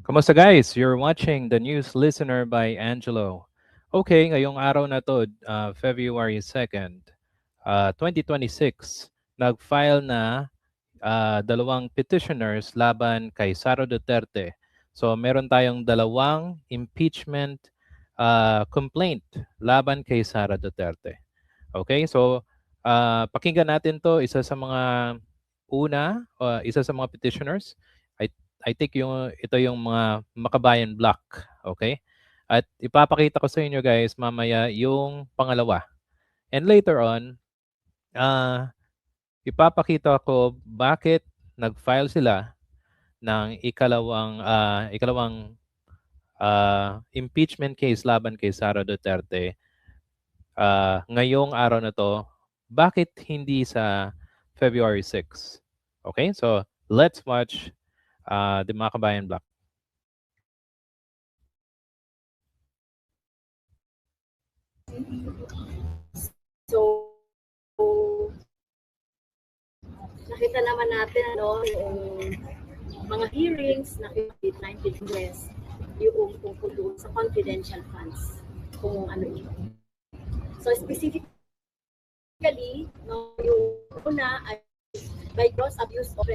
Kamusta guys? You're watching The News Listener by Angelo. Okay, ngayong araw na to, February 2nd, 2026, nag-file na dalawang petitioners laban kay Sara Duterte. So meron tayong dalawang impeachment complaint laban kay Sara Duterte. Okay, so pakinggan natin to, isa sa mga petitioners. I, I think ito yung mga Makabayan Block. Okay? At ipapakita ko sa inyo guys mamaya yung pangalawa. And later on, uh, ipapakita ko bakit nag-file sila ng ikalawang impeachment case laban kay Sara Duterte ngayong araw na to, bakit hindi sa February 6? Okay, so let's watch the Makabayan Block. So, nakita naman natin yung mga hearings na COVID-19 Congress, yung tungkol doon sa confidential funds, kung ano ito. So specifically, yung una ay by gross abuse of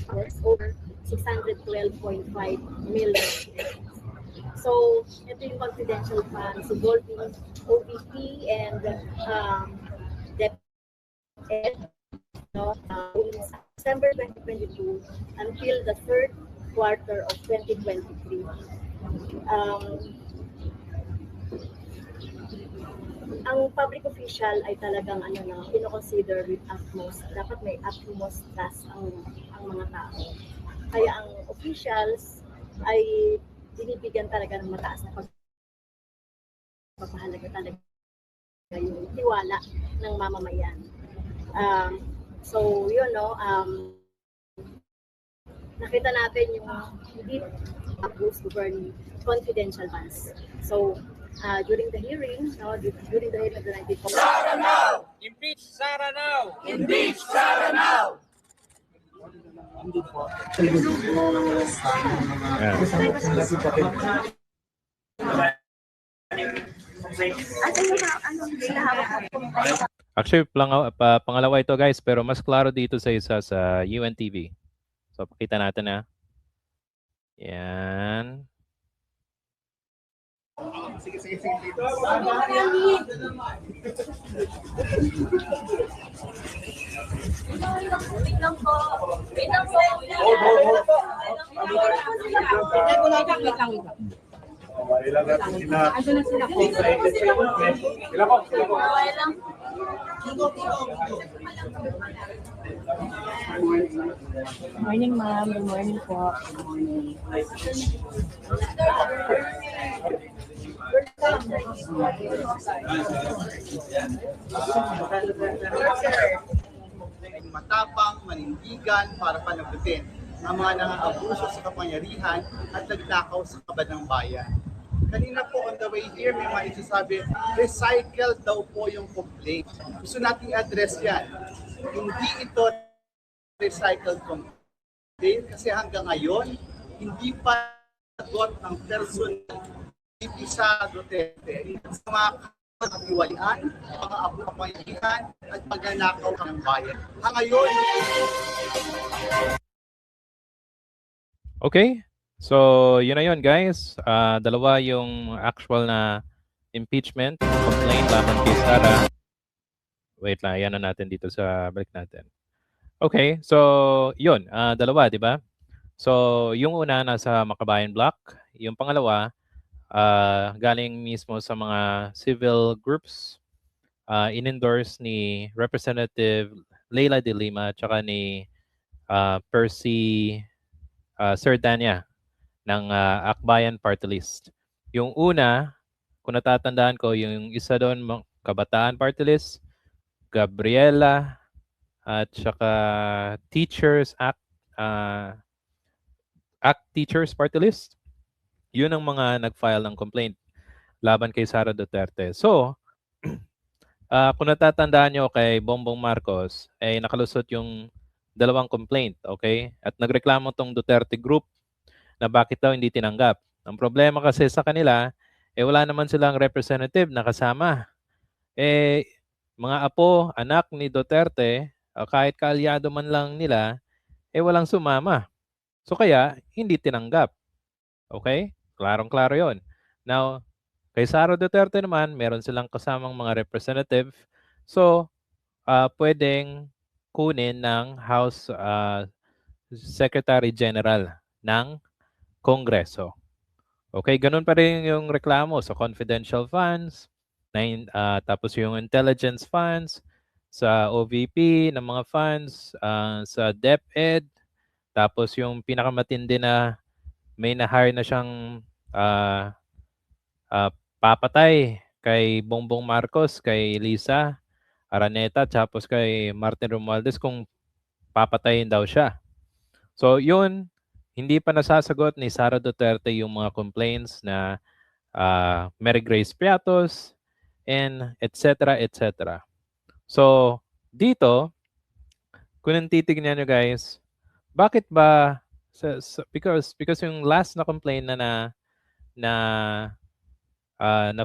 powers over 612.5 million. So, ito yung confidential funds involving OVP and DepEd, December 2022 until the third quarter of 2023. Ang public official ay talagang kino-consider with utmost, dapat may utmost trust ang mga tao. Kaya ang officials ay binibigyan talaga ng mataas na pagpapahalaga talaga yung tiwala ng mamamayan. So, nakita natin yung hindi abuse governing confidential funds. So, during the hearing of the 94. Sara now! Impeach Sara now! Impeach Sara now! Actually, pangalawa ito guys, pero mas klaro dito sa isa sa UNTV. So, pakita natin na. Yan. Sige. Wait lang po. Ilan natin sila. Ando na sila po. Ilan po. Morning, ma'am. Good morning po. Good morning. Matapang, manindigan para panagutin ang mga nang-aabuso sa kapangyarihan at nagnakaw sa kabad ng bayan. Kanina po on the way here, may mga isasabi, recycle daw po yung complaint. Gusto nating address yan. Hindi ito recycled complaint kasi hanggang ngayon, hindi pa sagot ng personal Sara Duterte sa mga katiwalian, mga kapangyarihan at pagnanakaw ng bayan. Ngayon, Okay. So, yun na yun guys. Dalawa yung actual na impeachment complaint laban kay Sara. Wait lang, yan na natin dito sa balik natin. Okay, so yun, dalawa, di ba? So, yung una nasa Makabayan Block, yung pangalawa galing mismo sa mga civil groups in-endorse ni Representative Leila de Lima at saka ni Percy Sardania ng Akbayan Party List. Yung una, kung natatandaan ko, yung isa doon, Kabataan Party List, Gabriela, at saka Teachers Act Teachers Party List. Yun ang mga nag-file ng complaint laban kay Sara Duterte. So, kung natatandaan nyo kay Bongbong Marcos, ay nakalusot yung dalawang complaint, okay? At nagreklamo tong Duterte Group na bakit daw hindi tinanggap. Ang problema kasi sa kanila, wala naman silang representative na kasama. Mga apo, anak ni Duterte, kahit kaalyado man lang nila, walang sumama. So kaya, hindi tinanggap. Okay? Klarong-klaro yon. Now, kay Sara Duterte naman, meron silang kasamang mga representative. So, pwedeng kunin ng House Secretary General ng Kongreso. Okay, ganun pa rin yung reklamo sa confidential funds, tapos yung intelligence funds, sa OVP ng mga funds, sa DepEd, tapos yung pinakamatindi na may na-hire na siyang papatay kay Bongbong Marcos, kay Lisa Araneta, tapos kay Martin Romualdez kung papatayin daw siya. So yun, hindi pa nasasagot ni Sara Duterte yung mga complaints na Mary Grace Piatos and etc. etc. So dito, kung titignan nyo guys, bakit ba because yung last na complaint na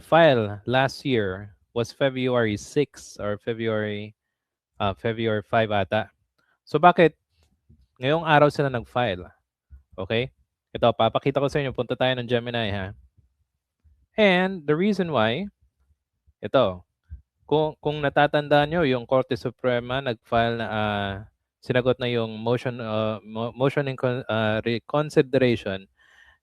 file last year was February 6 or February 5 ata. So bakit ngayong araw sila nag-file? Okay? Ito, papakita ko sa inyo. Punta tayo ng Gemini, ha? And the reason why, ito, kung natatandaan nyo, yung Korte Suprema nag-file na, sinagot na yung motion in reconsideration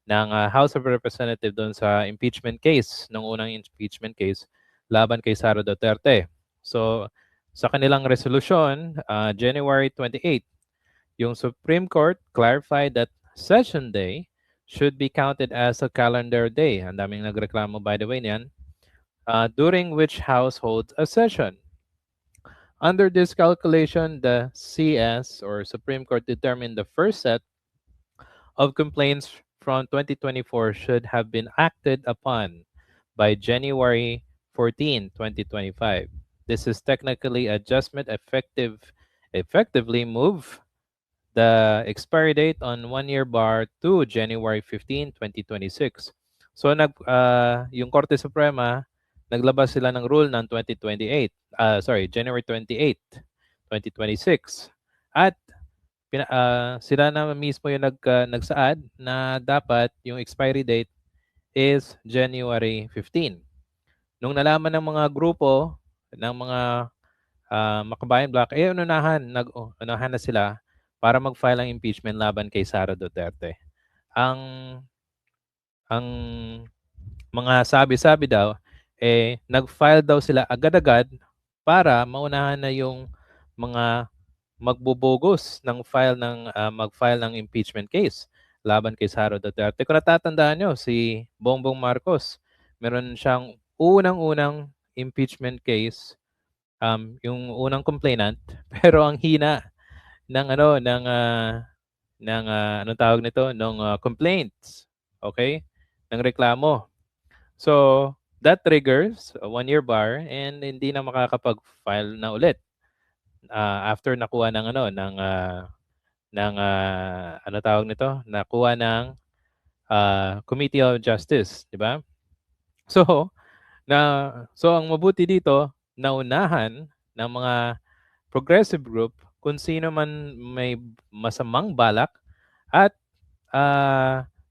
ng House of Representatives doon sa impeachment case, ng unang impeachment case, laban kay Sara Duterte. So, sa kanilang resolution, January 28, yung Supreme Court clarified that Session Day should be counted as a calendar day. Ang daming nagreklamo, by the way, niyan. During which House holds a session. Under this calculation, the CS or Supreme Court determined the first set of complaints from 2024 should have been acted upon by January 14, 2025. This is technically adjustment effectively move the expiry date on 1-year bar to January 15, 2026. So yung Korte Suprema, naglabas sila ng rule ng January 28, 2026. At sila na mismo yung nagsaad na dapat yung expiry date is January 15. Nung nalaman ng mga grupo, ng mga Makabayan Black, unahan na sila para mag-file ang impeachment laban kay Sara Duterte. Ang mga sabi-sabi daw, nag-file daw sila agad-agad para maunahan na yung mga magbubugos ng mag-file ng impeachment case laban kay Sara Duterte. Kung natatandaan nyo, si Bongbong Marcos, meron siyang unang-unang impeachment case, yung unang complainant, pero ang hina ng anong tawag nito, ng complaints, okay, ng reklamo. So that triggers a 1-year bar and hindi na makakapag-file na ulit after nakuha ng ano tawag nito, nakuha ng Committee of Justice, di ba? So ang mabuti dito, naunahan ng mga progressive group kung sino man may masamang balak at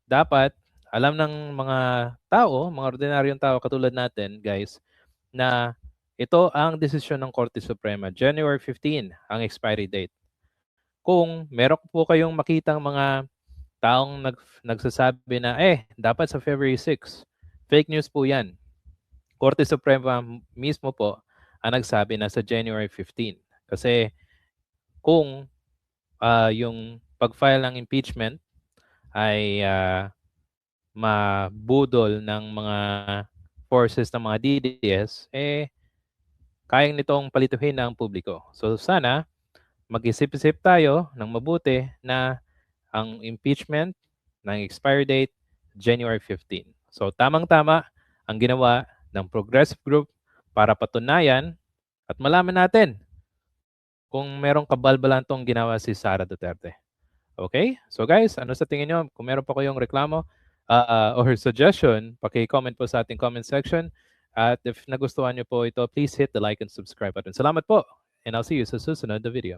dapat alam ng mga tao, mga ordinaryong tao katulad natin, guys, na ito ang desisyon ng Korte Suprema. January 15 ang expiry date. Kung meron po kayong makitang mga taong nagsasabi na, dapat sa February 6, fake news po yan. Korte Suprema mismo po ang nagsabi na sa January 15. Kasi kung yung pag-file ng impeachment ay mabudol ng mga forces ng mga DDS, kayang nitong palituhin ng publiko. So sana mag-isip-isip tayo ng mabuti na ang impeachment ng expiry date, January 15. So tamang-tama ang ginawa ng progressive group para patunayan at malaman natin kung merong kabalbalan tong ginawa si Sara Duterte. Okay? So guys, ano sa tingin nyo? Kung meron pa kayong reklamo or suggestion, paki-comment po sa ating comment section. At if nagustuhan nyo po ito, please hit the like and subscribe button. Salamat po! And I'll see you sa susunod na video.